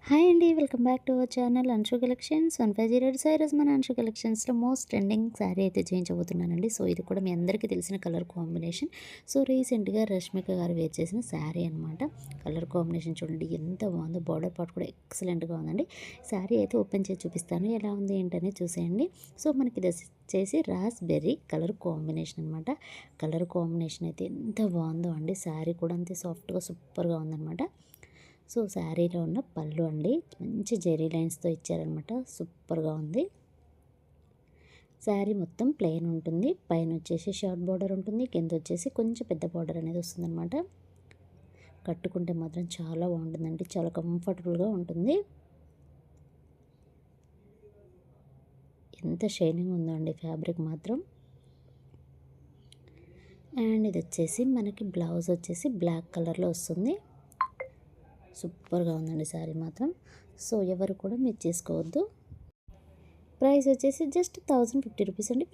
Hi అండి, welcome back to our channel Anshu collections 150 saris. మన అన్షు కలెక్షన్స్లో మోస్ట్ ట్రెండింగ్ శారీ అయితే చేయించబోతున్నానండి. సో ఇది కూడా మీ అందరికీ తెలిసిన కలర్ కాంబినేషన్. సో రీసెంట్గా రష్మిక గారు వేర్ చేసిన శారీ అనమాట. కలర్ కాంబినేషన్ చూడండి ఎంత బాగుందో. బార్డర్ పార్ట్ కూడా ఎక్సలెంట్గా ఉందండి. శారీ అయితే ఓపెన్ చేసి చూపిస్తాను, ఎలా ఉంది ఏంటనే చూసేయండి. సో మనకి ఇది వచ్చేసి రాస్బెర్రీ కలర్ కాంబినేషన్ అనమాట. కలర్ కాంబినేషన్ అయితే ఎంత బాగుందో అండి. శారీ కూడా అంతే సాఫ్ట్గా సూపర్గా ఉందన్నమాట. సో శారీలో ఉన్న పళ్ళు అండి, మంచి జెరీ లైన్స్తో ఇచ్చారనమాట. సూపర్గా ఉంది. శారీ మొత్తం ప్లెయిన్ ఉంటుంది. పైన వచ్చేసి షార్ట్ బార్డర్ ఉంటుంది, కింద వచ్చేసి కొంచెం పెద్ద బార్డర్ అనేది వస్తుందన్నమాట. కట్టుకుంటే మాత్రం చాలా బాగుంటుందండి, చాలా కంఫర్టబుల్గా ఉంటుంది. ఎంత షైనింగ్ ఉందో అండి ఫ్యాబ్రిక్ మాత్రం. అండ్ ఇది వచ్చేసి మనకి బ్లౌజ్ వచ్చేసి బ్లాక్ కలర్లో వస్తుంది. సూపర్గా ఉందండి శారీ మాత్రం. సో ఎవరు కూడా మిస్ చేసుకోవద్దు. ప్రైస్ వచ్చేసి జస్ట్ 1050 రూపీస్ అండి.